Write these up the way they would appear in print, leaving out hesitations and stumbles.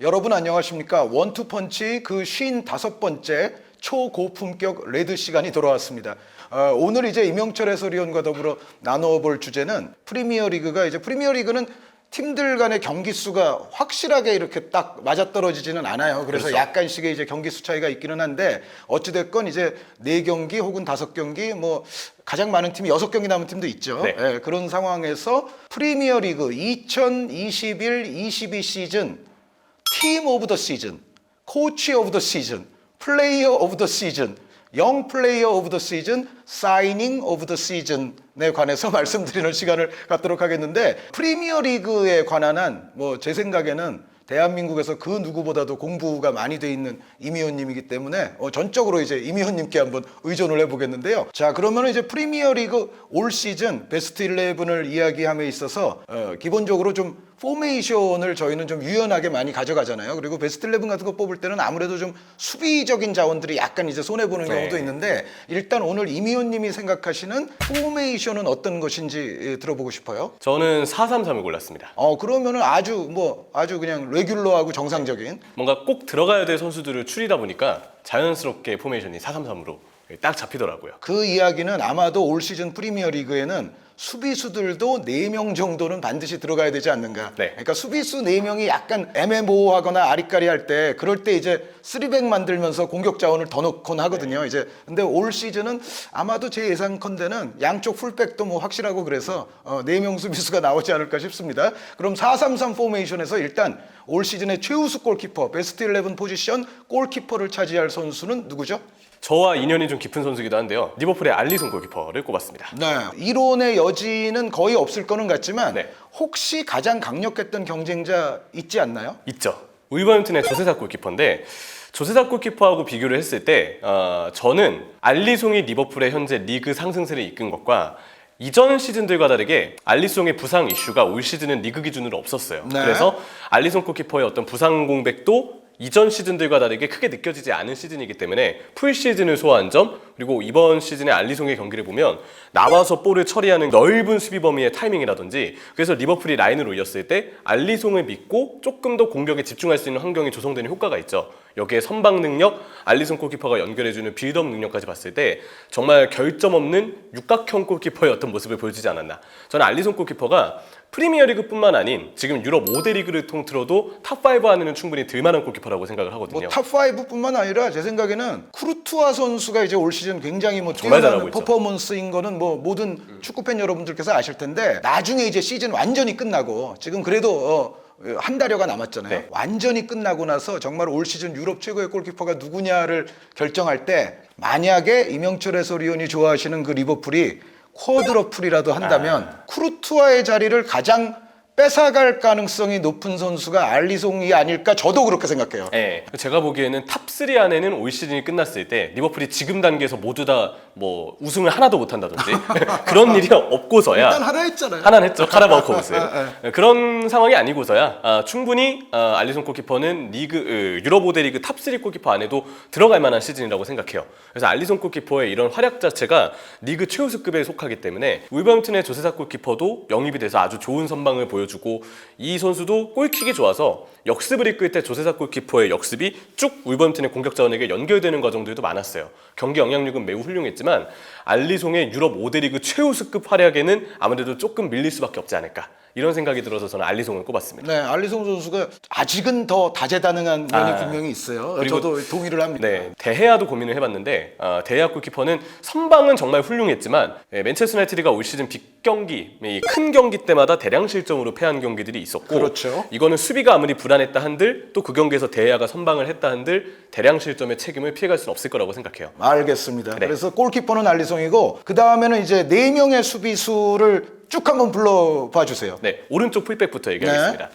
여러분 안녕하십니까? 원투펀치 그 55번째 초고품격 레드 시간이 돌아왔습니다. 오늘 이제 임영철 해설위원과 더불어 나눠볼 주제는 프리미어리그가 이제 프리미어리그는 팀들 간의 경기 수가 확실하게 이렇게 딱 맞아떨어지지는 않아요. 그래서 그렇죠. 약간씩의 이제 경기 수 차이가 있기는 한데 어찌됐건 이제 4경기 혹은 5경기 뭐 가장 많은 팀이 6경기 남은 팀도 있죠. 네. 예, 그런 상황에서 프리미어리그 2021-22 시즌 팀 오브 더 시즌, 코치 오브 더 시즌, 플레이어 오브 더 시즌, 영 플레이어 오브 더 시즌, 사이닝 오브 더 시즌에 관해서 말씀드리는 시간을 갖도록 하겠는데 프리미어 리그에 관한 한 뭐 제 생각에는 대한민국에서 그 누구보다도 공부가 많이 돼 있는 임 의원님이기 때문에 전적으로 이제 임 의원님께 한번 의존을 해보겠는데요. 자, 그러면 이제 프리미어 리그 올 시즌 베스트 11을 이야기함에 있어서 기본적으로 좀 포메이션을 저희는 좀 유연하게 많이 가져가잖아요. 그리고 베스트 11 같은 거 뽑을 때는 아무래도 좀 수비적인 자원들이 약간 이제 손해보는 경우도 있는데 일단 오늘 임 의원님이 생각하시는 포메이션은 어떤 것인지 들어보고 싶어요. 저는 4-3-3을 골랐습니다. 그러면은 아주 그냥 레귤러하고 정상적인 뭔가 꼭 들어가야 될 선수들을 추리다 보니까 자연스럽게 포메이션이 4-3-3으로 딱 잡히더라고요. 그 이야기는 아마도 올 시즌 프리미어 리그에는 수비수들도 4명 정도는 반드시 들어가야 되지 않는가. 네. 그러니까 수비수 4명이 약간 애매모호하거나 아리까리 할 때 그럴 때 이제 3백 만들면서 공격 자원을 더 넣곤 하거든요. 네. 이제 근데 올 시즌은 아마도 제 예상컨대는 양쪽 풀백도 뭐 확실하고 그래서 4명 수비수가 나오지 않을까 싶습니다. 그럼 4-3-3 포메이션에서 일단 올 시즌의 최우수 골키퍼, 베스트 11 포지션 골키퍼를 차지할 선수는 누구죠? 저와 인연이 좀 깊은 선수이기도 한데요. 리버풀의 알리송 골키퍼를 꼽았습니다. 네, 이론의 여지는 거의 없을 거는 같지만 네. 혹시 가장 강력했던 경쟁자 있지 않나요? 있죠. 울버햄튼의 조세사 골키퍼인데 조세사 골키퍼하고 비교를 했을 때 저는 알리송이 리버풀의 현재 리그 상승세를 이끈 것과 이전 시즌들과 다르게 알리송의 부상 이슈가 올 시즌은 리그 기준으로 없었어요. 네. 그래서 알리송 골키퍼의 어떤 부상 공백도 이전 시즌들과 다르게 크게 느껴지지 않은 시즌이기 때문에 풀 시즌을 소화한 점, 그리고 이번 시즌의 알리송의 경기를 보면 나와서 볼을 처리하는 넓은 수비 범위의 타이밍이라든지, 그래서 리버풀이 라인을 올렸을 때 알리송을 믿고 조금 더 공격에 집중할 수 있는 환경이 조성되는 효과가 있죠. 여기에 선방 능력, 알리송 골키퍼가 연결해주는 빌드업 능력까지 봤을 때 정말 결점 없는 육각형 골키퍼의 어떤 모습을 보여주지 않았나. 저는 알리송 골키퍼가 프리미어리그뿐만 아닌 지금 유럽 5대 리그를 통틀어도 탑5 안에는 충분히 들만한 골키퍼라고 생각을 하거든요. 뭐 탑5뿐만 아니라 제 생각에는 쿠르투아 선수가 이제 올 시즌 굉장히 뭐 정말 뛰어난 잘하고 있죠. 퍼포먼스인 거는 뭐 모든 축구팬 여러분들께서 아실 텐데 나중에 이제 시즌 완전히 끝나고 지금 그래도 한 달여가 남았잖아요. 네. 완전히 끝나고 나서 정말 올 시즌 유럽 최고의 골키퍼가 누구냐를 결정할 때 만약에 임영철 해설위원이 좋아하시는 그 리버풀이 쿼드러플이라도 한다면 쿠르투아의 자리를 가장 뺏어갈 가능성이 높은 선수가 알리송이 아닐까 저도 그렇게 생각해요. 네. 제가 보기에는 탑3 안에는 올 시즌이 끝났을 때 리버풀이 지금 단계에서 모두 다 뭐 우승을 하나도 못한다든지 그런 일이 없고서야 일단 하나 했잖아요. 하나는 했죠. 카라바오 컵을. 그런 상황이 아니고서야 충분히 알리송 골키퍼는 유럽 5대 리그 탑3 골키퍼 안에도 들어갈 만한 시즌이라고 생각해요. 그래서 알리송 골키퍼의 이런 활약 자체가 리그 최우수급에 속하기 때문에 울버햄튼의 조세사 골키퍼도 영입이 돼서 아주 좋은 선방을 보여주고, 이 선수도 골킥이 좋아서 역습을 이끌 때 조세사 골키퍼의 역습이 쭉 울버햄튼의 공격 자원에게 연결되는 과정들도 많았어요. 경기 영향력은 매우 훌륭했지만 알리송의 유럽 5대 리그 최우수급 활약에는 아무래도 조금 밀릴 수밖에 없지 않을까, 이런 생각이 들어서 저는 알리송을 꼽았습니다. 네, 알리송 선수가 아직은 더 다재다능한 면이 분명히 있어요. 그리고 저도 동의를 합니다. 네, 데헤아도 고민을 해봤는데 데헤아 골키퍼는 선방은 정말 훌륭했지만 맨체스터 유나이티드가 올 시즌 빅경기, 큰 경기 때마다 대량 실점으로 패한 경기들이 있었고, 그렇죠. 이거는 수비가 아무리 불안했다 한들 또 그 경기에서 데헤아가 선방을 했다 한들 대량 실점의 책임을 피해갈 수는 없을 거라고 생각해요. 알겠습니다. 네. 그래서 골키퍼는 알리송이고 그 다음에는 이제 4명의 수비수를 쭉 한번 불러봐 주세요. 네, 오른쪽 풀백부터 얘기하겠습니다.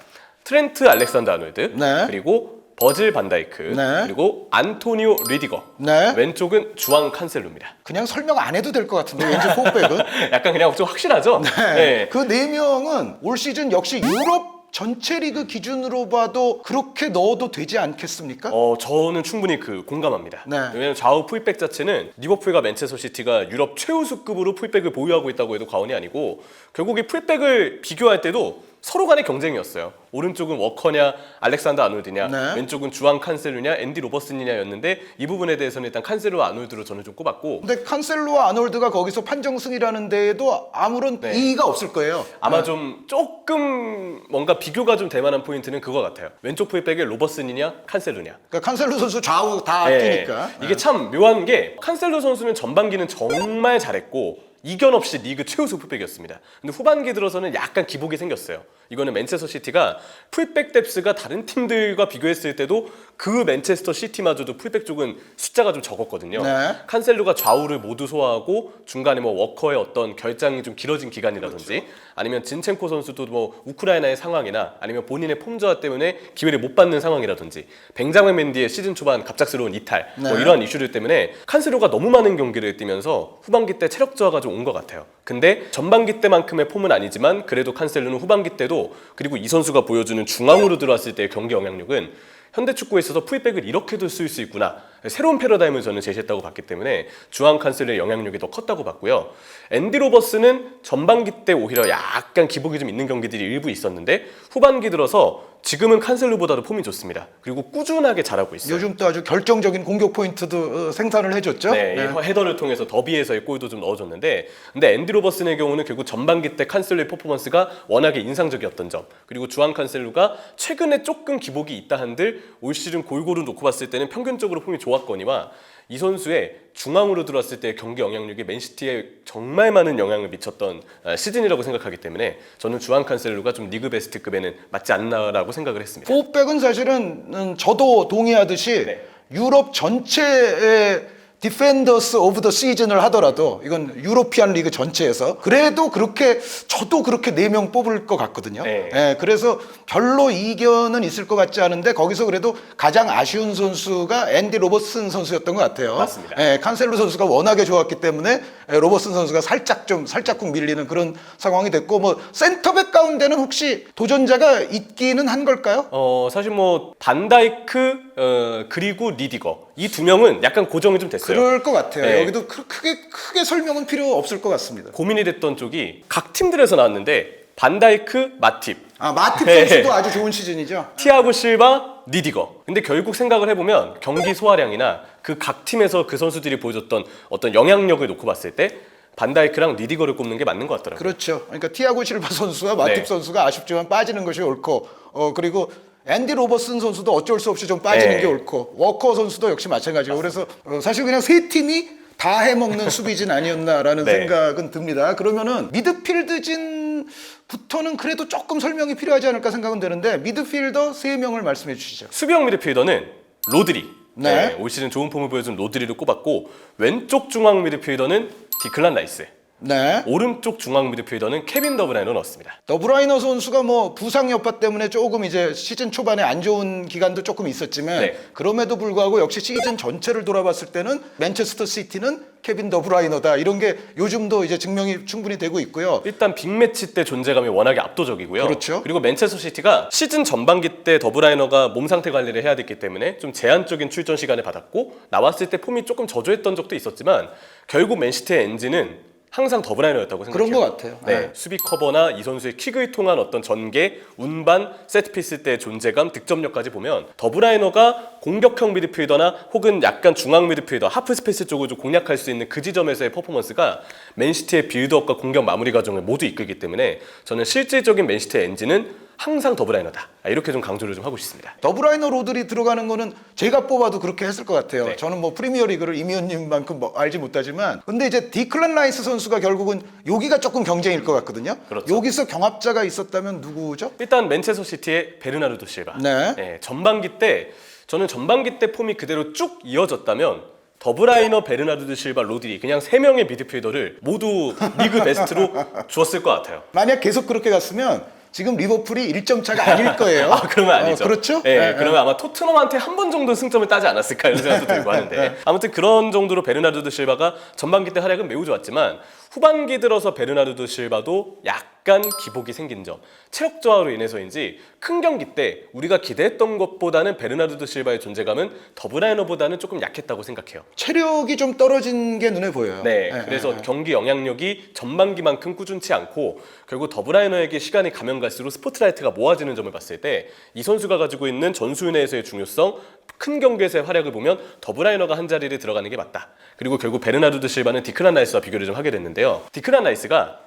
트렌트 알렉산더 아놀드, 네. 그리고 버질 반다이크, 네. 그리고 안토니오 리디거, 네. 왼쪽은 주앙 칸셀로입니다. 그냥 설명 안 해도 될 것 같은데 왠지 포백은. 약간 그냥 좀 확실하죠? 네. 그 4명은 올 시즌 역시 유럽 전체 리그 기준으로 봐도 그렇게 넣어도 되지 않겠습니까? 저는 충분히 공감합니다. 네. 왜냐면 좌우 풀백 자체는 리버풀과 맨체스터 시티가 유럽 최우수급으로 풀백을 보유하고 있다고 해도 과언이 아니고, 결국 이 풀백을 비교할 때도 서로 간의 경쟁이었어요. 오른쪽은 워커냐 알렉산더 아놀드냐, 네. 왼쪽은 주앙 칸셀루냐 앤디 로버슨이냐였는데 이 부분에 대해서는 일단 칸셀루와 아놀드로 저는 좀 꼽았고, 근데 칸셀로와 아놀드가 거기서 판정승이라는 데에도 아무런 네. 이의가 없을 거예요. 아마 좀 조금 뭔가 비교가 좀 될 만한 포인트는 그거 같아요. 왼쪽 풀백에 로버슨이냐 칸셀루냐. 그러니까 칸셀로 선수 좌우 다 네. 뛰니까. 이게 참 묘한 게 칸셀루 선수는 전반기는 정말 잘했고 이견 없이 리그 최우수 풀백이었습니다. 근데 후반기 들어서는 약간 기복이 생겼어요. 이거는 맨체스터 시티가 풀백 뎁스가 다른 팀들과 비교했을 때도 그 맨체스터 시티마저도 풀백 쪽은 숫자가 좀 적었거든요. 네. 칸셀루가 좌우를 모두 소화하고 중간에 뭐 워커의 어떤 결장이 좀 길어진 기간이라든지, 그렇죠. 아니면 진첸코 선수도 뭐 우크라이나의 상황이나 아니면 본인의 폼 저하 때문에 기회를 못 받는 상황이라든지, 벤자민 맨디의 시즌 초반 갑작스러운 이탈, 뭐 네. 이러한 이슈들 때문에 칸셀루가 너무 많은 경기를 뛰면서 후반기 때 체력 저하가 좀 온 것 같아요. 근데 전반기 때만큼의 폼은 아니지만 그래도 칸셀루는 후반기 때도, 그리고 이 선수가 보여주는 중앙으로 들어왔을 때의 경기 영향력은 현대축구에 있어서 풀백을 이렇게도 쓸 수 있구나, 새로운 패러다임을 저는 제시했다고 봤기 때문에 주앙 칸셀루의 영향력이 더 컸다고 봤고요. 앤디 로버스는 전반기 때 오히려 약간 기복이 좀 있는 경기들이 일부 있었는데 후반기 들어서 지금은 칸셀루보다도 폼이 좋습니다. 그리고 꾸준하게 잘하고 있어요. 요즘 또 아주 결정적인 공격 포인트도 생산을 해줬죠. 네, 이 헤더를 통해서 더비에서의 골도 좀 넣어줬는데, 근데 앤디 로버슨의 경우는 결국 전반기 때 칸셀루의 퍼포먼스가 워낙에 인상적이었던 점, 그리고 주앙 칸셀루가 최근에 조금 기복이 있다 한들 올 시즌 골고루 놓고 봤을 때는 평균적으로 폼이 좋았거니와 이 선수의 중앙으로 들어왔을 때 경기 영향력이 맨시티에 정말 많은 영향을 미쳤던 시즌이라고 생각하기 때문에 저는 주앙 칸셀루가 좀 리그 베스트급에는 맞지 않나라고 생각을 했습니다. 포백은 사실은 저도 동의하듯이 네. 유럽 전체의 디펜더스 오브 더 시즌을 하더라도 이건 유로피안 리그 전체에서 그래도 그렇게 저도 그렇게 4명 뽑을 것 같거든요. 네. 예, 그래서 별로 이견은 있을 것 같지 않은데 거기서 그래도 가장 아쉬운 선수가 앤디 로버슨 선수였던 것 같아요. 맞습니다. 예, 칸셀루 선수가 워낙에 좋았기 때문에 로버슨 선수가 살짝쿵 밀리는 그런 상황이 됐고, 뭐 센터백 가운데는 혹시 도전자가 있기는 한 걸까요? 사실 뭐 반다이크 그리고 리디거 이 두 명은 약간 고정이 좀 됐어요. 그럴 것 같아요. 네. 여기도 크게 설명은 필요 없을 것 같습니다. 고민이 됐던 쪽이 각 팀들에서 나왔는데 반다이크, 마팁, 마팁 네. 선수도 아주 좋은 시즌이죠. 티아고 실바, 리디거. 근데 결국 생각을 해보면 경기 소화량이나 그 각 팀에서 그 선수들이 보여줬던 어떤 영향력을 놓고 봤을 때 반다이크랑 리디거를 꼽는 게 맞는 것 같더라고요. 그렇죠. 그러니까 티아고 실바 선수와 마팁 네. 선수가 아쉽지만 빠지는 것이 옳고, 그리고 앤디 로버슨 선수도 어쩔 수 없이 좀 빠지는 네. 게 옳고, 워커 선수도 역시 마찬가지고, 그래서 사실 그냥 세 팀이 다 해먹는 수비진 아니었나라는 네. 생각은 듭니다. 그러면은 미드필드진부터는 그래도 조금 설명이 필요하지 않을까 생각은 되는데, 미드필더 3명을 말씀해 주시죠. 수비형 미드필더는 로드리. 네. 올 시즌 좋은 폼을 보여준 로드리를 꼽았고, 왼쪽 중앙 미드필더는 디클란 라이스. 네. 오른쪽 중앙 미드필더는 케빈 더브라이너를 넣었습니다. 더브라이너 선수가 뭐 부상 여파 때문에 조금 이제 시즌 초반에 안 좋은 기간도 조금 있었지만, 네. 그럼에도 불구하고 역시 시즌 전체를 돌아봤을 때는 맨체스터 시티는 케빈 더브라이너다, 이런 게 요즘도 이제 증명이 충분히 되고 있고요. 일단 빅매치 때 존재감이 워낙에 압도적이고요. 그렇죠. 그리고 맨체스터 시티가 시즌 전반기 때 더브라이너가 몸 상태 관리를 해야 됐기 때문에 좀 제한적인 출전 시간을 받았고, 나왔을 때 폼이 조금 저조했던 적도 있었지만 결국 맨시티의 엔진은 항상 더브라이너였다고 생각해요. 그런 것 같아요. 네, 네. 수비 커버나 이 선수의 킥을 통한 어떤 전개, 운반, 세트피스 때의 존재감, 득점력까지 보면 더브라이너가 공격형 미드필더나 혹은 약간 중앙 미드필더, 하프 스페이스 쪽을 좀 공략할 수 있는 그 지점에서의 퍼포먼스가 맨시티의 빌드업과 공격 마무리 과정을 모두 이끌기 때문에 저는 실질적인 맨시티의 엔진은 항상 더브라이너다, 이렇게 좀 강조를 좀 하고 싶습니다. 더브라이너 로드리 들어가는 거는 제가 뽑아도 그렇게 했을 것 같아요. 네. 저는 뭐 프리미어 리그를 이미연님만큼 알지 못하지만, 근데 이제 디클란 라이스 선수가 결국은 여기가 조금 경쟁일 것 같거든요. 그렇죠. 여기서 경합자가 있었다면 누구죠? 일단 맨체스터 시티의 베르나르도 실바. 네. 전반기 때 저는 전반기 때 폼이 그대로 쭉 이어졌다면 더브라이너, 베르나르도 실바, 로드리 그냥 3명의 미드필더를 모두 리그 베스트로 주었을 것 같아요. 만약 계속 그렇게 갔으면 지금 리버풀이 1점 차가 아닐 거예요. 그러면 아니죠. 그렇죠? 네, 그러면 아마 토트넘한테 한 번 정도 승점을 따지 않았을까 이런 생각도 들고 하는데, 아무튼 그런 정도로 베르나르도 실바가 전반기 때 활약은 매우 좋았지만 후반기 들어서 베르나르도 실바도 약간 약간 기복이 생긴 점, 체력 저하로 인해서인지 큰 경기 때 우리가 기대했던 것보다는 베르나르도 실바의 존재감은 더브라이너보다는 조금 약했다고 생각해요. 체력이 좀 떨어진 게 눈에 보여요. 네, 그래서 경기 영향력이 전반기만큼 꾸준치 않고 결국 더브라이너에게 시간이 가면 갈수록 스포트라이트가 모아지는 점을 봤을 때 이 선수가 가지고 있는 전술 내에서의 중요성, 큰 경기에서의 활약을 보면 더브라이너가 한 자리를 들어가는 게 맞다. 그리고 결국 베르나르도 실바는 디클란 라이스와 비교를 좀 하게 됐는데요. 디클란 라이스가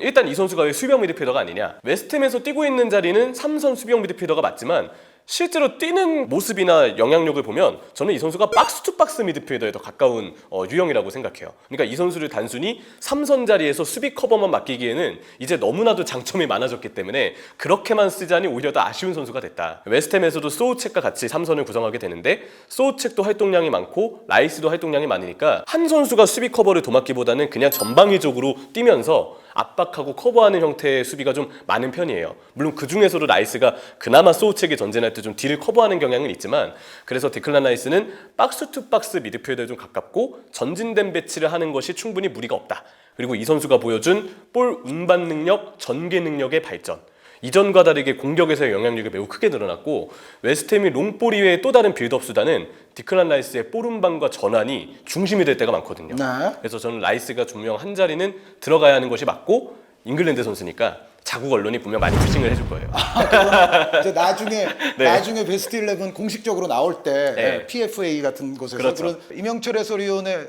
일단 이 선수가 왜 수비형 미드필더가 아니냐, 웨스트햄에서 뛰고 있는 자리는 3선 수비형 미드필더가 맞지만 실제로 뛰는 모습이나 영향력을 보면 저는 이 선수가 박스 투 박스 미드필더에 더 가까운 유형이라고 생각해요. 그러니까 이 선수를 단순히 3선 자리에서 수비 커버만 맡기기에는 이제 너무나도 장점이 많아졌기 때문에 그렇게만 쓰자니 오히려 더 아쉬운 선수가 됐다. 웨스트햄에서도 소우책과 같이 3선을 구성하게 되는데 소우책도 활동량이 많고 라이스도 활동량이 많으니까 한 선수가 수비 커버를 도맡기보다는 그냥 전방위적으로 뛰면서 압박하고 커버하는 형태의 수비가 좀 많은 편이에요. 물론 그 중에서도 라이스가 그나마 소우책이 전진할 때 좀 뒤를 커버하는 경향은 있지만, 그래서 디클란 라이스는 박스 투 박스 미드필더에 좀 가깝고 전진된 배치를 하는 것이 충분히 무리가 없다. 그리고 이 선수가 보여준 볼 운반 능력, 전개 능력의 발전, 이전과 다르게 공격에서의 영향력이 매우 크게 늘어났고, 웨스트햄이 롱볼 이외의 또 다른 빌드업 수단은 디클란 라이스의 볼 운반과 전환이 중심이 될 때가 많거든요. 네. 그래서 저는 라이스가 분명 한 자리는 들어가야 하는 것이 맞고, 잉글랜드 선수니까 자국 언론이 분명 많이 푸싱을 해줄 거예요. 이제 나중에 네. 나중에 베스트 11 공식적으로 나올 때 네. PFA 같은 곳에서 그렇죠. 그런 이명철 해설위원의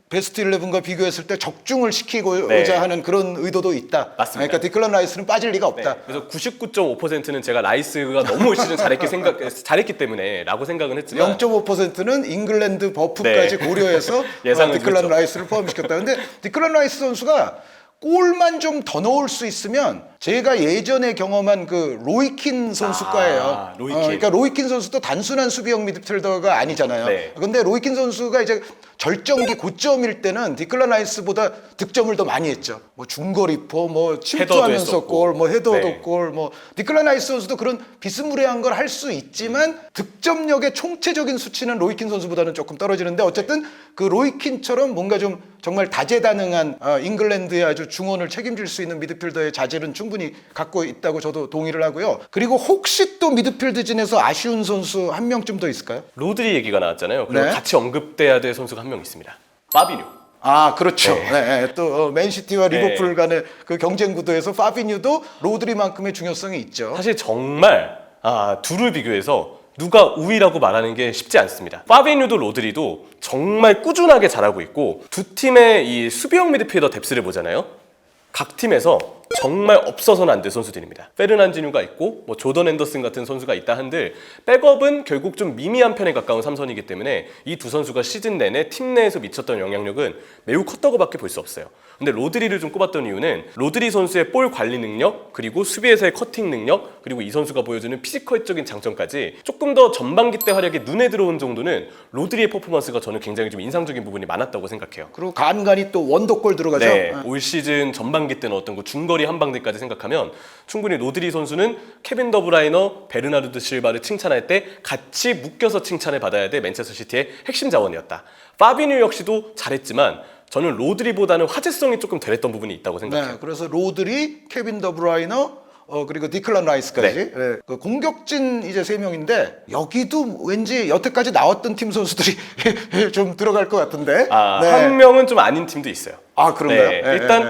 베스트 11과 비교했을 때 적중을 시키고자 네. 하는 그런 의도도 있다. 맞습니다. 그러니까 디클란 라이스는 빠질 리가 없다. 네. 그래서 99.5%는 제가 라이스가 너무 올 시즌 잘했기 때문에라고 생각은 했지만 0.5%는 잉글랜드 버프까지 네. 고려해서 예상은 디클란 그렇죠. 라이스를 포함시켰다. 근데 디클란 라이스 선수가 골만 좀 더 넣을 수 있으면 제가 예전에 경험한 그 로이킨 선수과예요. 로이킨. 그러니까 로이킨 선수도 단순한 수비형 미드필더가 아니잖아요. 네. 근데 로이킨 선수가 이제 절정기 고점일 때는 디클란 라이스보다 득점을 더 많이 했죠. 뭐 중거리포, 뭐 침투하면서 했었고. 골, 뭐 헤더도 네. 골, 뭐 디클란 라이스 선수도 그런 비스무리한 걸 할 수 있지만 득점력의 총체적인 수치는 로이킨 선수보다는 조금 떨어지는데 어쨌든 그 로이킨처럼 뭔가 좀 정말 다재다능한 잉글랜드의 아주 중원을 책임질 수 있는 미드필더의 자질은 충분히 갖고 있다고 저도 동의를 하고요. 그리고 혹시 또 미드필드진에서 아쉬운 선수 한 명쯤 더 있을까요? 로드리 얘기가 나왔잖아요. 그리고 네. 같이 언급돼야 될 선수가 한 명 있습니다. 파비뉴. 아, 그렇죠. 네. 네, 또 맨시티와 리버풀 네. 간의 그 경쟁 구도에서 파비뉴도 로드리만큼의 중요성이 있죠. 사실 정말 둘을 비교해서 누가 우위라고 말하는 게 쉽지 않습니다. 파비뉴도 로드리도 정말 꾸준하게 잘하고 있고, 두 팀의 이 수비형 미드필더 뎁스를 보잖아요. 각 팀에서 정말 없어서는 안 될 선수들입니다. 페르난지뉴가 있고 뭐 조던 앤더슨 같은 선수가 있다 한들 백업은 결국 좀 미미한 편에 가까운 삼선이기 때문에 이 두 선수가 시즌 내내 팀 내에서 미쳤던 영향력은 매우 컸다고밖에 볼 수 없어요. 근데 로드리를 좀 꼽았던 이유는 로드리 선수의 볼 관리 능력, 그리고 수비에서의 커팅 능력, 그리고 이 선수가 보여주는 피지컬적인 장점까지 조금 더 전반기 때 활약이 눈에 들어온 정도는 로드리의 퍼포먼스가 저는 굉장히 좀 인상적인 부분이 많았다고 생각해요. 그리고 간간히 또 원더골 들어가죠. 네, 올 시즌 전반기 때는 어떤 그 중거리 한방들까지 생각하면 충분히 로드리 선수는 케빈 더브라이너, 베르나르도 실바를 칭찬할 때 같이 묶여서 칭찬을 받아야 돼 맨체스터 시티의 핵심 자원이었다. 파비뉴 역시도 잘했지만 저는 로드리보다는 화제성이 조금 덜했던 부분이 있다고 생각해요. 네, 그래서 로드리, 케빈 더브라이너, 그리고 디클란 라이스까지 네. 네, 그 공격진 이제 세 명인데 여기도 왠지 여태까지 나왔던 팀 선수들이 좀 들어갈 것 같은데. 네. 한 명은 좀 아닌 팀도 있어요. 아, 그런가요? 네, 네, 일단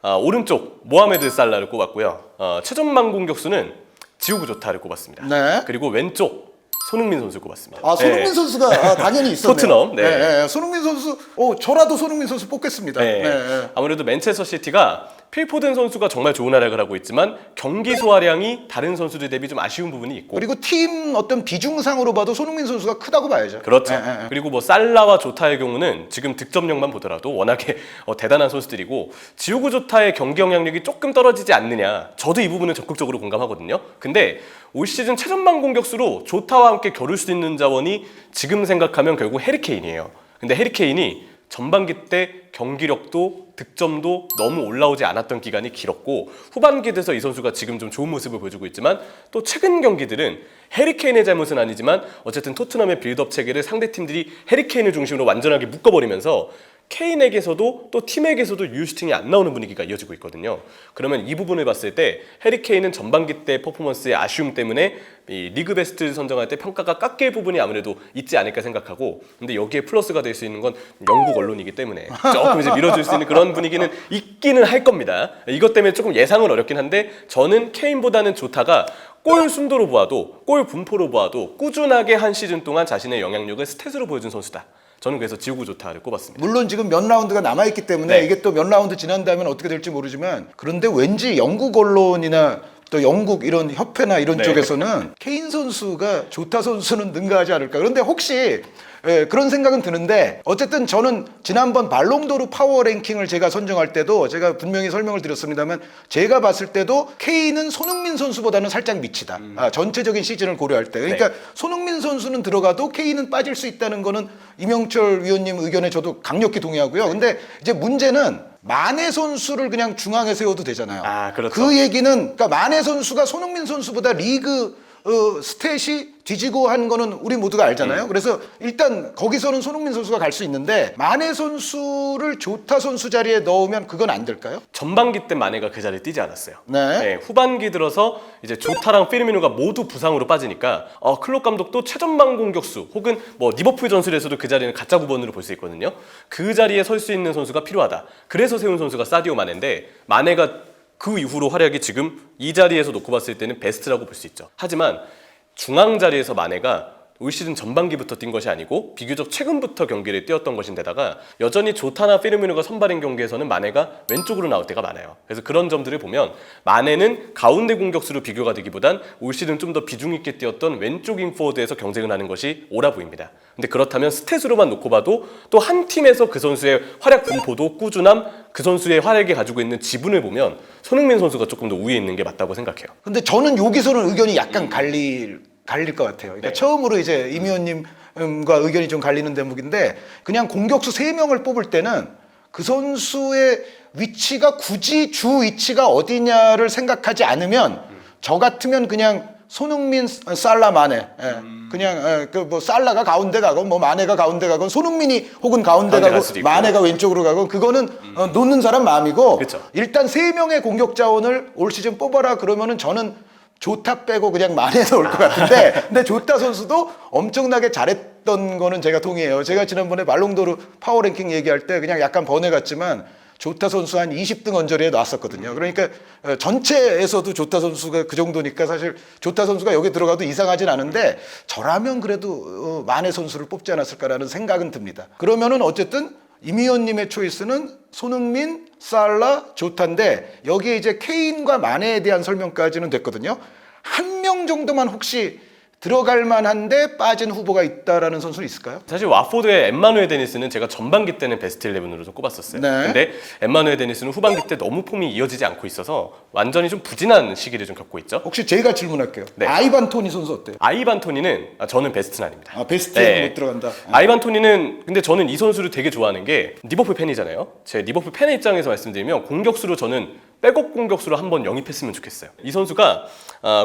네. 오른쪽 모하메드 살라를 꼽았고요. 최전방 공격수는 지우고 조타를 꼽았습니다. 네. 그리고 왼쪽 손흥민 선수 꼽았습니다. 아, 손흥민 네. 선수가 당연히 있었네요. 토트넘, 네. 네, 손흥민 선수, 저라도 손흥민 선수 뽑겠습니다. 네. 네. 아무래도 맨체스터 시티가 필포든 선수가 정말 좋은 활약을 하고 있지만 경기 소화량이 다른 선수들 대비 좀 아쉬운 부분이 있고, 그리고 팀 어떤 비중상으로 봐도 손흥민 선수가 크다고 봐야죠. 그렇죠. 네, 네. 그리고 뭐 살라와 조타의 경우는 지금 득점력만 보더라도 워낙에 대단한 선수들이고, 지오고 조타의 경기 영향력이 조금 떨어지지 않느냐, 저도 이 부분은 적극적으로 공감하거든요. 근데 올 시즌 최전방 공격수로 조타와 함께 겨룰 수 있는 자원이 지금 생각하면 결국 해리케인이에요. 근데 해리케인이 전반기 때 경기력도 득점도 너무 올라오지 않았던 기간이 길었고, 후반기 돼서 이 선수가 지금 좀 좋은 모습을 보여주고 있지만, 또 최근 경기들은 해리케인의 잘못은 아니지만 어쨌든 토트넘의 빌드업 체계를 상대 팀들이 해리케인을 중심으로 완전하게 묶어버리면서 케인에게서도 또 팀에게서도 유효슈팅이 안 나오는 분위기가 이어지고 있거든요. 그러면 이 부분을 봤을 때 해리 케인은 전반기 때 퍼포먼스의 아쉬움 때문에 이 리그 베스트 선정할 때 평가가 깎일 부분이 아무래도 있지 않을까 생각하고, 근데 여기에 플러스가 될 수 있는 건 영국 언론이기 때문에 조금 이제 밀어줄 수 있는 그런 분위기는 있기는 할 겁니다. 이것 때문에 조금 예상은 어렵긴 한데 저는 케인보다는 조타가 골 순도로 보아도 골 분포로 보아도 꾸준하게 한 시즌 동안 자신의 영향력을 스탯으로 보여준 선수다. 저는 그래서 지우고 조타를 꼽았습니다. 물론 지금 몇 라운드가 남아있기 때문에 네. 이게 또 몇 라운드 지난 다음에 어떻게 될지 모르지만, 그런데 왠지 영국 언론이나 또 영국 이런 협회나 이런 네. 쪽에서는 케인 선수가 조타 선수는 능가하지 않을까. 그런데 혹시 그런 생각은 드는데, 어쨌든 저는 지난번 발롱도르 파워 랭킹을 제가 선정할 때도 제가 분명히 설명을 드렸습니다만, 제가 봤을 때도 케인은 손흥민 선수보다는 살짝 미치다. 전체적인 시즌을 고려할 때. 그러니까 네. 손흥민 선수는 들어가도 케인은 빠질 수 있다는 거는 이명철 위원님 의견에 저도 강력히 동의하고요. 근데 이제 문제는 마네 선수를 그냥 중앙에 세워도 되잖아요. 아, 그렇죠. 그 얘기는, 그러니까 마네 선수가 손흥민 선수보다 리그 스탯이 뒤지고 한 거는 우리 모두가 알잖아요. 그래서 일단 거기서는 손흥민 선수가 갈 수 있는데, 마네 선수를 조타 선수 자리에 넣으면 그건 안 될까요? 전반기 때 마네가 그 자리에 뛰지 않았어요. 네. 후반기 들어서 이제 조타랑 피르미노가 모두 부상으로 빠지니까 클롭 감독도 최전방 공격수 혹은 뭐 리버풀 전술에서도 그 자리는 가짜 9번으로 볼 수 있거든요. 그 자리에 설 수 있는 선수가 필요하다. 그래서 세운 선수가 사디오 마네인데, 마네가 그 이후로 활약이 지금 이 자리에서 놓고 봤을 때는 베스트라고 볼 수 있죠. 하지만 중앙 자리에서 마네가 올 시즌 전반기부터 뛴 것이 아니고 비교적 최근부터 경기를 뛰었던 것인데다가 여전히 조타나 피르미노가 선발인 경기에서는 마네가 왼쪽으로 나올 때가 많아요. 그래서 그런 점들을 보면 마네는 가운데 공격수로 비교가 되기보단 올 시즌 좀 더 비중 있게 뛰었던 왼쪽 윙포워드에서 경쟁을 하는 것이 옳아 보입니다. 근데 그렇다면 스탯으로만 놓고 봐도 또 한 팀에서 그 선수의 활약 분포도 꾸준함, 그 선수의 활약이 가지고 있는 지분을 보면 손흥민 선수가 조금 더 우위에 있는 게 맞다고 생각해요. 근데 저는 여기서는 의견이 약간 갈릴 것 같아요. 그러니까 네. 처음으로 이제 임 의원님과 의견이 좀 갈리는 대목인데, 그냥 공격수 3명을 뽑을 때는 그 선수의 위치가 굳이 주 위치가 어디냐를 생각하지 않으면, 저 같으면 그냥 손흥민, 살라, 마네, 그냥 그 뭐 살라가 가운데 가건 뭐 마네가 가운데 가건 손흥민이 혹은 가운데 갈 가고 수도 있고. 마네가 왼쪽으로 가건 그거는 놓는 사람 마음이고, 그쵸. 일단 3명의 공격 자원을 올 시즌 뽑아라 그러면은 저는 조타 빼고 그냥 마네 넣을 것 같은데, 근데 조타 선수도 엄청나게 잘했던 거는 제가 동의해요. 제가 지난번에 발롱도르 파워 랭킹 얘기할 때 그냥 약간 번외 같지만 조타 선수 한 20등 언저리에 놨었거든요. 그러니까 전체에서도 조타 선수가 그 정도니까 사실 조타 선수가 여기 들어가도 이상하진 않은데, 저라면 그래도 마네 선수를 뽑지 않았을까라는 생각은 듭니다. 그러면은 어쨌든 임 의원님의 초이스는 손흥민, 살라, 조타인데, 여기에 이제 케인과 마네에 대한 설명까지는 됐거든요. 한 명 정도만 혹시 들어갈 만한데 빠진 후보가 있다라는 선수는 있을까요? 사실 와포드의 엠마누엘 데니스는 제가 전반기 때는 베스트 11으로 좀 꼽았었어요. 네. 근데 엠마누엘 데니스는 후반기 때 너무 폼이 이어지지 않고 있어서 완전히 좀 부진한 시기를 좀 겪고 있죠. 혹시 제가 질문할게요. 네. 아이반 토니 선수 어때요? 아이반 토니는 저는 베스트는 아닙니다. 베스트에 네. 못 들어간다. 아이반 토니는 근데 저는 이 선수를 되게 좋아하는 게 리버풀 팬이잖아요. 제 리버풀 팬의 입장에서 말씀드리면 공격수로 저는 백업 공격수로 한번 영입했으면 좋겠어요. 이 선수가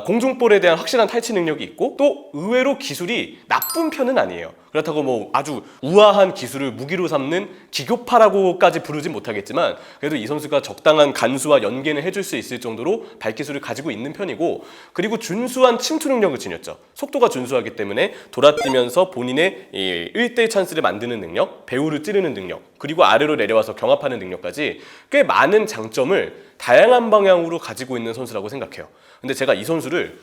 공중볼에 대한 확실한 탈취 능력이 있고 또 의외로 기술이 나쁜 편은 아니에요. 그렇다고 뭐 아주 우아한 기술을 무기로 삼는 기교파라고까지 부르진 못하겠지만, 그래도 이 선수가 적당한 간수와 연계는 해줄 수 있을 정도로 발기술을 가지고 있는 편이고, 그리고 준수한 침투 능력을 지녔죠. 속도가 준수하기 때문에 돌아뛰면서 본인의 이 1대1 찬스를 만드는 능력, 배우를 찌르는 능력, 그리고 아래로 내려와서 경합하는 능력까지 꽤 많은 장점을 다양한 방향으로 가지고 있는 선수라고 생각해요. 근데 제가 이 선수를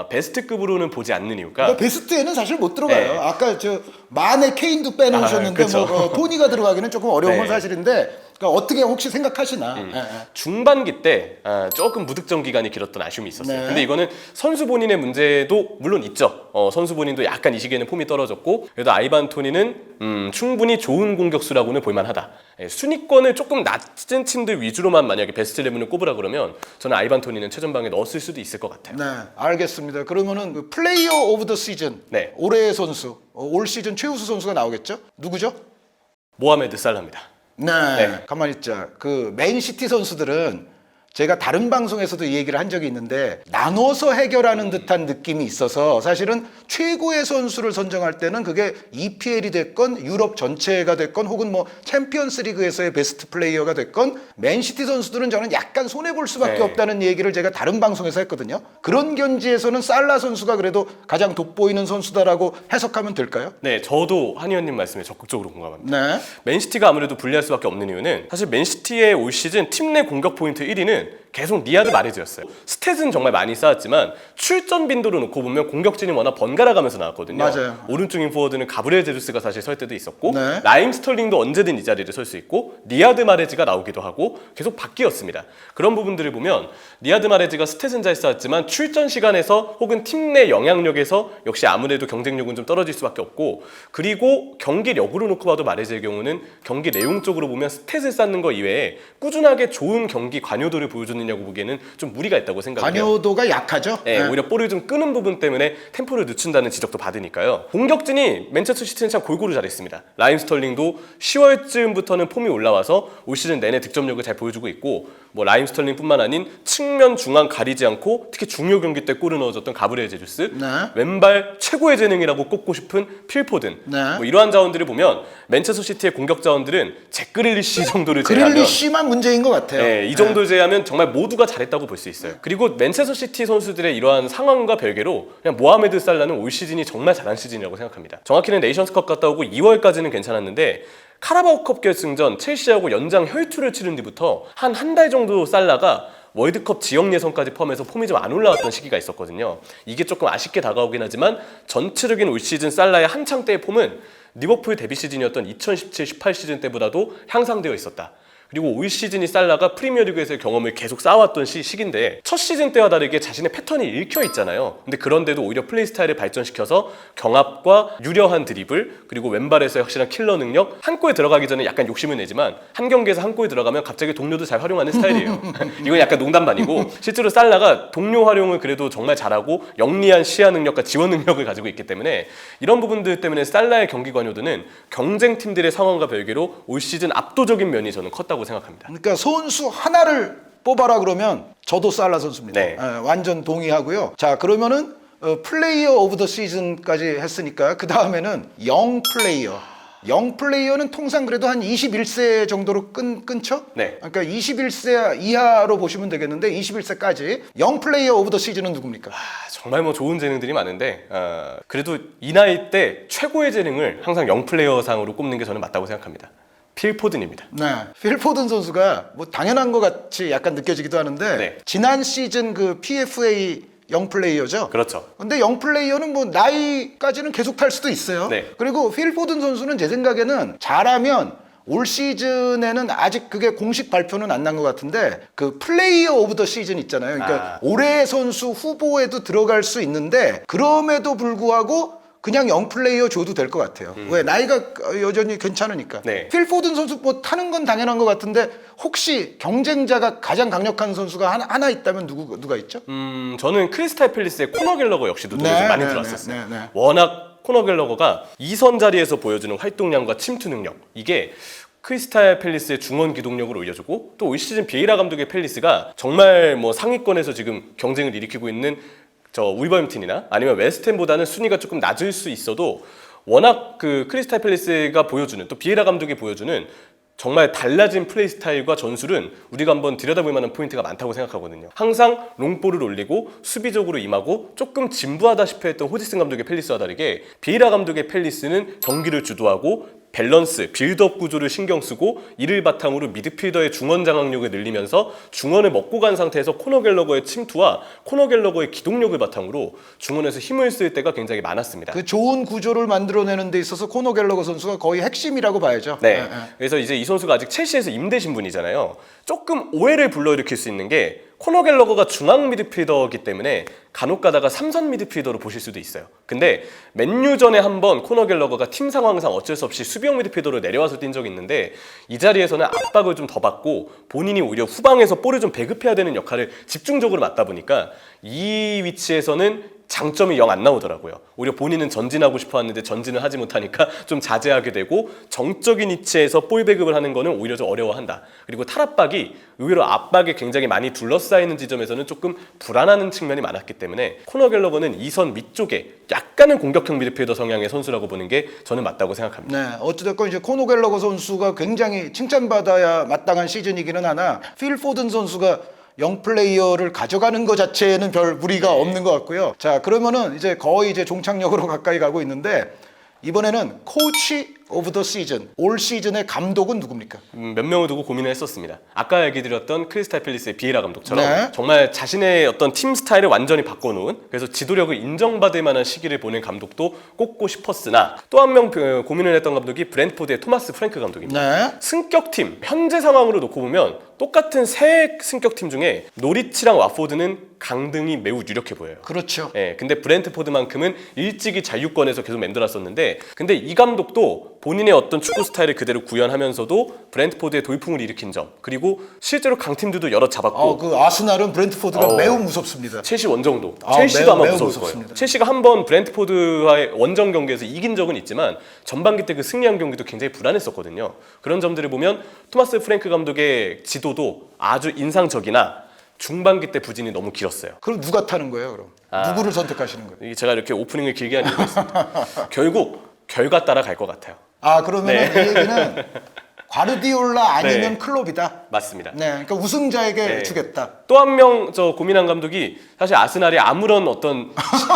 베스트급으로는 보지 않는 이유가, 그러니까 베스트에는 사실 못 들어가요. 네. 아까 저 마네, 케인도 빼놓으셨는데 그쵸. 뭐 토니가 들어가기는 조금 어려운 건 네. 사실인데, 그러니까 어떻게 혹시 생각하시나? 중반기 때 조금 무득점 기간이 길었던 아쉬움이 있었어요. 네. 근데 이거는 선수 본인의 문제도 물론 있죠. 선수 본인도 약간 이 시기에는 폼이 떨어졌고, 그래도 아이반 토니는 충분히 좋은 공격수라고는 볼만하다. 순위권을 조금 낮은 팀들 위주로만 만약에 베스트 11을 꼽으라 그러면 저는 아이반 토니는 최전방에 넣었을 수도 있을 것 같아요. 네, 알겠습니다. 그러면은 그 플레이어 오브 더 시즌, 네. 올해의 선수, 올 시즌 최우수 선수가 나오겠죠? 누구죠? 모하메드 살라입니다. 네. 네. 가만히 있자. 그 맨시티 선수들은 제가 다른 방송에서도 이 얘기를 한 적이 있는데 나눠서 해결하는 듯한 느낌이 있어서 사실은 최고의 선수를 선정할 때는 그게 EPL이 됐건 유럽 전체가 됐건 혹은 뭐 챔피언스 리그에서의 베스트 플레이어가 됐건 맨시티 선수들은 저는 약간 손해볼 수밖에 네. 없다는 얘기를 제가 다른 방송에서 했거든요. 그런 견지에서는 살라 선수가 그래도 가장 돋보이는 선수다라고 해석하면 될까요? 네, 저도 한 의원님 말씀에 적극적으로 공감합니다. 네. 맨시티가 아무래도 불리할 수밖에 없는 이유는 사실 맨시티의 올 시즌 팀 내 공격 포인트 1위는 계속 리아드 마레즈였어요. 스탯은 정말 많이 쌓았지만 출전 빈도를 놓고 보면 공격진이 워낙 번갈아 가면서 나왔거든요. 맞아요. 오른쪽인 포워드는 가브리엘 제주스가 사실 설 때도 있었고 네. 라임 스털링도 언제든 이 자리를 설 수 있고 리아드 마레즈가 나오기도 하고 계속 바뀌었습니다. 그런 부분들을 보면 리아드 마레즈가 스탯은 잘 쌓았지만 출전 시간에서 혹은 팀 내 영향력에서 역시 아무래도 경쟁력은 좀 떨어질 수밖에 없고, 그리고 경기력으로 놓고 봐도 마레즈의 경우는 경기 내용적으로 보면 스탯을 쌓는 거 이외에 꾸준하게 좋은 경기 관여도를 보여줬느냐고 보기에는 좀 무리가 있다고 생각해요. 관여도가 약하죠. 네, 네. 오히려 볼을 좀 끄는 부분 때문에 템포를 늦춘다는 지적도 받으니까요. 공격진이 맨체스터 시티는 참 골고루 잘했습니다. 라임 스털링도 10월쯤부터는 폼이 올라와서 올 시즌 내내 득점력을 잘 보여주고 있고, 뭐 라임 스털링뿐만 아닌 측면 중앙 가리지 않고 특히 중요 경기 때 골을 넣어줬던 가브리엘 제주스, 네. 왼발 최고의 재능이라고 꼽고 싶은 필 포든, 네. 뭐 이러한 자원들을 보면 맨체스터 시티의 공격 자원들은 잭 그릴리시 정도를 제외하면 그릴리시만 문제인 것 같아요. 네, 이 정도 제외하면 정말 모두가 잘했다고 볼 수 있어요. 그리고 맨체스터 시티 선수들의 이러한 상황과 별개로 그냥 모하메드 살라는 올 시즌이 정말 잘한 시즌이라고 생각합니다. 정확히는 네이션스컵 갔다 오고 2월까지는 괜찮았는데 카라바오컵 결승전 첼시하고 연장 혈투를 치른 뒤부터 한 달 정도 살라가 월드컵 지역 예선까지 포함해서 폼이 좀 안 올라왔던 시기가 있었거든요. 이게 조금 아쉽게 다가오긴 하지만 전체적인 올 시즌 살라의 한창 때의 폼은 리버풀 데뷔 시즌이었던 2017-18 시즌 때보다도 향상되어 있었다. 그리고 올 시즌이 살라가 프리미어리그에서의 경험을 계속 쌓아왔던 시기인데 첫 시즌 때와 다르게 자신의 패턴이 읽혀 있잖아요. 근데 그런데도 오히려 플레이 스타일을 발전시켜서 경합과 유려한 드리블, 그리고 왼발에서의 확실한 킬러 능력, 한 골 들어가기 전에 약간 욕심을 내지만 한 경기에서 한 골 들어가면 갑자기 동료도 잘 활용하는 스타일이에요. 이건 약간 농담 반이고 실제로 살라가 동료 활용을 그래도 정말 잘하고 영리한 시야 능력과 지원 능력을 가지고 있기 때문에 이런 부분들 때문에 살라의 경기 관여도는 경쟁팀들의 상황과 별개로 올 시즌 압도적인 면이 저는 컸다고 생각합니다. 그러니까 선수 하나를 뽑아라 그러면 저도 살라 선수입니다. 네. 완전 동의하고요. 자, 그러면은 플레이어 오브 더 시즌까지 했으니까 그 다음에는 영 플레이어. 영 플레이어는 통상 그래도 한 21세 정도로 끊죠? 네. 그러니까 21세 이하로 보시면 되겠는데 21세까지 영 플레이어 오브 더 시즌은 누굽니까? 정말 뭐 좋은 재능들이 많은데 그래도 이 나이 때 최고의 재능을 항상 영 플레이어상으로 꼽는 게 저는 맞다고 생각합니다. 필 포든입니다. 네, 필 포든 선수가 뭐 당연한 것 같이 약간 느껴지기도 하는데 네. 지난 시즌 그 PFA 영 플레이어죠. 그렇죠. 근데 영 플레이어는 뭐 나이까지는 계속 탈 수도 있어요. 네. 그리고 필 포든 선수는 제 생각에는 잘하면 올 시즌에는 아직 그게 공식 발표는 안 난 것 같은데 그 플레이어 오브 더 시즌 있잖아요. 그러니까 올해의 선수 후보에도 들어갈 수 있는데 그럼에도 불구하고 그냥 영 플레이어 줘도 될 것 같아요. 왜? 나이가 여전히 괜찮으니까. 네. 필 포든 선수 뭐 타는 건 당연한 것 같은데 혹시 경쟁자가 가장 강력한 선수가 하나 있다면 누가 있죠? 저는 크리스탈 팰리스의 코너 갤러거 역시도 눈에 좀 많이 들어왔었어요. 네. 워낙 코너 갤러거가 2선 자리에서 보여주는 활동량과 침투 능력, 이게 크리스탈 팰리스의 중원 기동력을 올려주고 또 올 시즌 비에이라 감독의 팰리스가 정말 뭐 상위권에서 지금 경쟁을 일으키고 있는 저 울버햄튼이나 아니면 웨스트햄보다는 순위가 조금 낮을 수 있어도 워낙 그 크리스탈 팰리스가 보여주는, 또 비에이라 감독이 보여주는 정말 달라진 플레이 스타일과 전술은 우리가 한번 들여다볼 만한 포인트가 많다고 생각하거든요. 항상 롱볼을 올리고 수비적으로 임하고 조금 진부하다시피 했던 호지슨 감독의 팰리스와 다르게 비에이라 감독의 팰리스는 경기를 주도하고 밸런스, 빌드업 구조를 신경 쓰고 이를 바탕으로 미드필더의 중원 장악력을 늘리면서 중원을 먹고 간 상태에서 코너 갤러거의 침투와 코너 갤러거의 기동력을 바탕으로 중원에서 힘을 쓸 때가 굉장히 많았습니다. 그 좋은 구조를 만들어내는 데 있어서 코너 갤러거 선수가 거의 핵심이라고 봐야죠. 네. 그래서 이제 이 선수가 아직 첼시에서 임대 신분이잖아요. 조금 오해를 불러일으킬 수 있는 게 코너 갤러거가 중앙 미드필더이기 때문에 간혹 가다가 3선 미드필더로 보실 수도 있어요. 근데 맨유전에 한번 코너 갤러거가 팀 상황상 어쩔 수 없이 수비형 미드필더로 내려와서 뛴 적이 있는데 이 자리에서는 압박을 좀 더 받고 본인이 오히려 후방에서 볼을 좀 배급해야 되는 역할을 집중적으로 맡다 보니까 이 위치에서는 장점이 영 안 나오더라고요. 오히려 본인은 전진하고 싶어 하는데 전진을 하지 못하니까 좀 자제하게 되고 정적인 위치에서 볼 배급을 하는 거는 오히려 좀 어려워한다. 그리고 탈압박이 의외로 압박에 굉장히 많이 둘러싸이는 지점에서는 조금 불안하는 측면이 많았기 때문에 코너 갤러거는 이 선 밑쪽에 약간은 공격형 미드필더 성향의 선수라고 보는 게 저는 맞다고 생각합니다. 네, 어찌됐건 이제 코너 갤러거 선수가 굉장히 칭찬받아야 마땅한 시즌이기는 하나 필 포든 선수가 영 플레이어를 가져가는 것 자체에는 별 무리가 없는 것 같고요. 자, 그러면은 이제 거의 이제 종착역으로 가까이 가고 있는데 이번에는 코치 오브 더 시즌, 올 시즌의 감독은 누굽니까? 몇 명을 두고 고민을 했었습니다. 아까 얘기 드렸던 크리스탈 팰리스의 비에라 감독처럼 네. 정말 자신의 어떤 팀 스타일을 완전히 바꿔놓은 그래서 지도력을 인정받을 만한 시기를 보낸 감독도 꼽고 싶었으나 또 한 명 고민을 했던 감독이 브랜트포드의 토마스 프랭크 감독입니다. 네. 승격팀 현재 상황으로 놓고 보면 똑같은 세 승격팀 중에 노리치랑 와포드는 강등이 매우 유력해 보여요. 그렇죠. 예, 근데 브렌트포드만큼은 일찍이 잔류권에서 계속 맴돌았었는데 근데 이 감독도 본인의 어떤 축구 스타일을 그대로 구현하면서도 브렌트포드의 돌풍을 일으킨 점 그리고 실제로 강팀들도 여러 잡았고 그 아스날은 브렌트포드가 매우 무섭습니다. 첼시 원정도 아, 첼시도 매우, 아마 매우 무서울 무섭습니다. 거예요. 첼시가 한 번 브렌트포드와의 원정 경기에서 이긴 적은 있지만 전반기 때 그 승리한 경기도 굉장히 불안했었거든요. 그런 점들을 보면 토마스 프랭크 감독의 지도도 아주 인상적이나 중반기 때 부진이 너무 길었어요. 그럼 누가 타는 거예요, 그럼? 누구를 선택하시는 거예요? 이게 제가 이렇게 오프닝을 길게 한 이유가 있습니다. 결국 결과 따라 갈 것 같아요. 아, 그러면 이 얘기는 과르디올라 아니면 네. 클롭이다. 맞습니다. 네, 그러니까 우승자에게 네. 주겠다. 또 한 명 저 고민한 감독이 사실 아스날이 아무런 어떤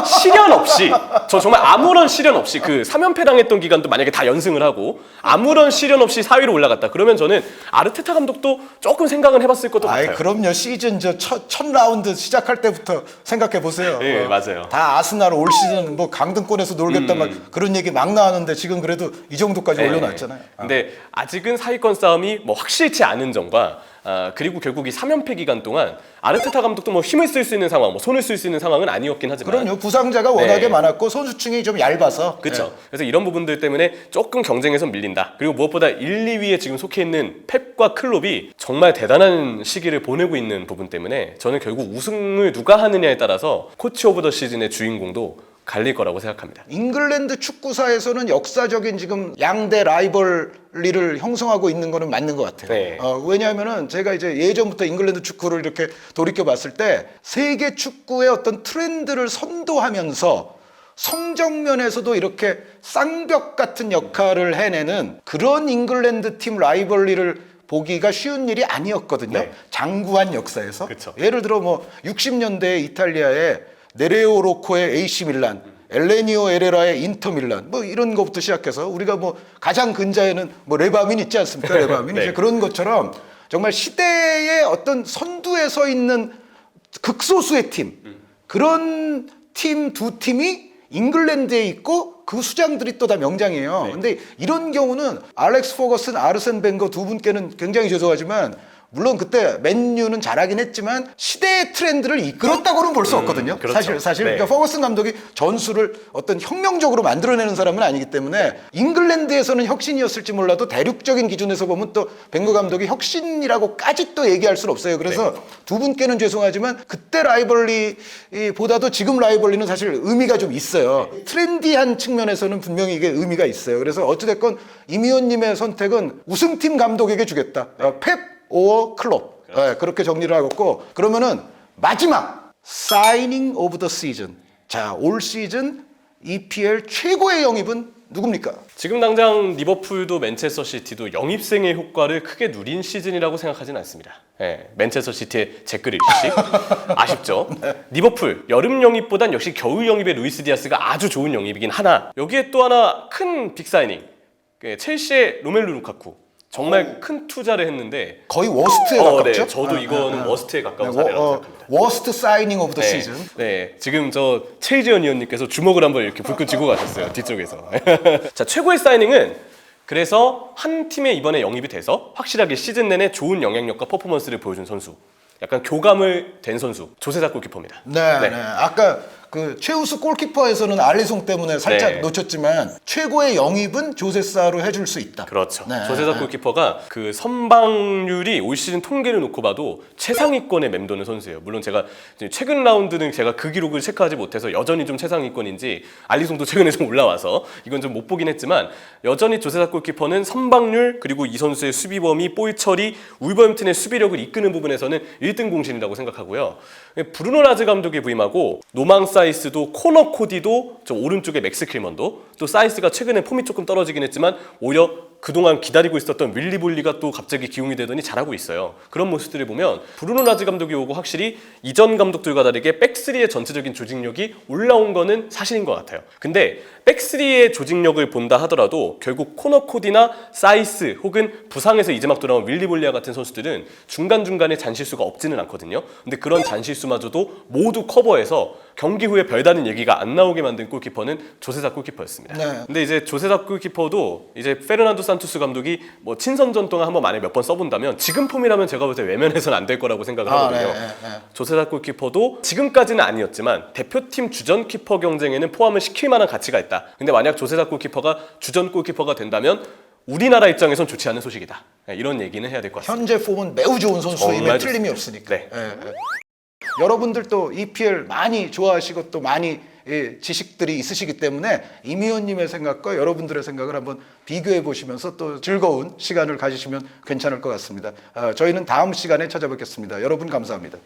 시련 없이 저 정말 아무런 시련 없이 그 3연패 당했던 기간도 만약에 다 연승을 하고 아무런 시련 없이 4위로 올라갔다. 그러면 저는 아르테타 감독도 조금 생각은 해봤을 것도 아이, 같아요. 그럼요. 시즌 첫 라운드 시작할 때부터 생각해 보세요. 네, 맞아요. 다 아스날 올 시즌 뭐 강등권에서 놀겠다 막 그런 얘기 막 나왔는데 지금 그래도 이 정도까지 네. 올려놨잖아요. 근데 아직은 상위권 싸움이 뭐 확실치 않은 점과 그리고 결국 이 3연패 기간 동안 아르테타 감독도 뭐 힘을 쓸 수 있는 상황, 뭐 손을 쓸 수 있는 상황은 아니었긴 하지만 그럼요. 부상자가 워낙에 네. 많았고 선수층이 좀 얇아서. 그렇죠. 그래서 이런 부분들 때문에 조금 경쟁에서 밀린다. 그리고 무엇보다 1, 2위에 지금 속해 있는 펩과 클롭이 정말 대단한 시기를 보내고 있는 부분 때문에 저는 결국 우승을 누가 하느냐에 따라서 코치 오브 더 시즌의 주인공도 갈릴 거라고 생각합니다. 잉글랜드 축구사에서는 역사적인 지금 양대 라이벌리를 형성하고 있는 거는 맞는 것 같아요. 네. 왜냐하면은 제가 이제 예전부터 잉글랜드 축구를 이렇게 돌이켜 봤을 때 세계 축구의 어떤 트렌드를 선도하면서 성적면에서도 이렇게 쌍벽 같은 역할을 해내는 그런 잉글랜드 팀 라이벌리를 보기가 쉬운 일이 아니었거든요. 네. 장구한 역사에서. 그쵸. 예를 들어 뭐 60년대 이탈리아의 네레오 로코의 AC 밀란, 엘레니오 에레라의 인터 밀란, 뭐 이런 것부터 시작해서 우리가 뭐 가장 근자에는 뭐 레바민 있지 않습니까? 레바민 네. 이제 그런 것처럼 정말 시대의 어떤 선두에 서 있는 극소수의 팀, 그런 팀 두 팀이 잉글랜드에 있고 그 수장들이 또 다 명장이에요. 네. 근데 이런 경우는 알렉스 포거슨, 아르센 벵거 두 분께는 굉장히 죄송하지만 물론 그때 맨유는 잘하긴 했지만 시대의 트렌드를 이끌었다고는 볼 수 없거든요. 그렇죠. 사실 네. 그러니까 퍼거슨 감독이 전술을 어떤 혁명적으로 만들어내는 사람은 아니기 때문에 잉글랜드에서는 혁신이었을지 몰라도 대륙적인 기준에서 보면 또 벵거 감독이 혁신이라고까지 또 얘기할 수는 없어요. 그래서 두 분께는 죄송하지만 그때 라이벌리보다도 지금 라이벌리는 사실 의미가 좀 있어요. 트렌디한 측면에서는 분명히 이게 의미가 있어요. 그래서 어찌됐건 임 의원님의 선택은 우승팀 감독에게 주겠다. 펩 오어 클롭. 네, 그렇게 정리를 하겠고 그러면은 마지막 사이닝 오브 더 시즌. 자, 올 시즌 EPL 최고의 영입은 누굽니까? 지금 당장 리버풀도 맨체스터 시티도 영입생의 효과를 크게 누린 시즌이라고 생각하지는 않습니다. 네, 맨체스터 시티의 제크리시 아쉽죠. 리버풀 여름 영입보단 역시 겨울 영입의 루이스 디아스가 아주 좋은 영입이긴 하나 여기에 또 하나 큰 빅사이닝 첼시의 로멜루 루카쿠 정말 큰 투자를 했는데 거의 워스트에 가깝죠? 네, 저도 이거는 워스트에 가까운 사례라고 생각합니다. 워스트 사이닝 오브 더 네, 시즌. 네, 지금 저 최희재현 의원님께서 주먹을 한번 이렇게 불끈 쥐고 가셨어요 뒤쪽에서. 자, 최고의 사이닝은 그래서 한 팀에 이번에 영입이 돼서 확실하게 시즌 내내 좋은 영향력과 퍼포먼스를 보여준 선수. 약간 교감을 된 선수 조세사 골키퍼입니다. 네. 아까 그 최우수 골키퍼에서는 알리송 때문에 살짝 네. 놓쳤지만 최고의 영입은 조세사로 해줄 수 있다. 그렇죠. 네. 조세사 골키퍼가 그 선방률이 올 시즌 통계를 놓고 봐도 최상위권에 맴도는 선수예요. 물론 제가 최근 라운드는 제가 그 기록을 체크하지 못해서 여전히 좀 최상위권인지 알리송도 최근에 좀 올라와서 이건 좀 못 보긴 했지만 여전히 조세사 골키퍼는 선방률 그리고 이 선수의 수비 범위, 볼 처리, 울버햄튼의 수비력을 이끄는 부분에서는 1등 공신이라고 생각하고요. 브루노 라즈 감독이 부임하고 노망 사이스도 코너 코디도 저 오른쪽에 맥스 킬먼도 또 사이스가 최근에 폼이 조금 떨어지긴 했지만 오히려 그동안 기다리고 있었던 윌리 볼리가 또 갑자기 기용이 되더니 잘하고 있어요. 그런 모습들을 보면 브루노 라즈 감독이 오고 확실히 이전 감독들과 다르게 백스리의 전체적인 조직력이 올라온 거는 사실인 것 같아요. 근데 백스리의 조직력을 본다 하더라도 결국 코너 코디나 사이스 혹은 부상에서 이제 막 돌아온 윌리 볼리아 같은 선수들은 중간중간에 잔실수가 없지는 않거든요. 근데 그런 잔실수마저도 모두 커버해서 경기 후에 별다른 얘기가 안 나오게 만든 골키퍼는 조세사 골키퍼였습니다. 네. 근데 이제 조세사 골키퍼도 이제 페르난도 산투스 감독이 뭐 친선전 동안 한번 만에 몇 번 써본다면 지금 폼이라면 제가 볼 때 외면해서는 안 될 거라고 생각을 하거든요. 네. 조세사 골키퍼도 지금까지는 아니었지만 대표팀 주전 키퍼 경쟁에는 포함을 시킬 만한 가치가 있다. 근데 만약 조세사 골키퍼가 주전 골키퍼가 된다면 우리나라 입장에선 좋지 않은 소식이다. 이런 얘기는 해야 될 것 같습니다. 현재 폼은 매우 좋은 선수임에 정말 틀림이 좋습니다. 없으니까. 네. 여러분들도 EPL 많이 좋아하시고 또 많이 지식들이 있으시기 때문에 임 의원님의 생각과 여러분들의 생각을 한번 비교해 보시면서 또 즐거운 시간을 가지시면 괜찮을 것 같습니다. 저희는 다음 시간에 찾아뵙겠습니다. 여러분 감사합니다.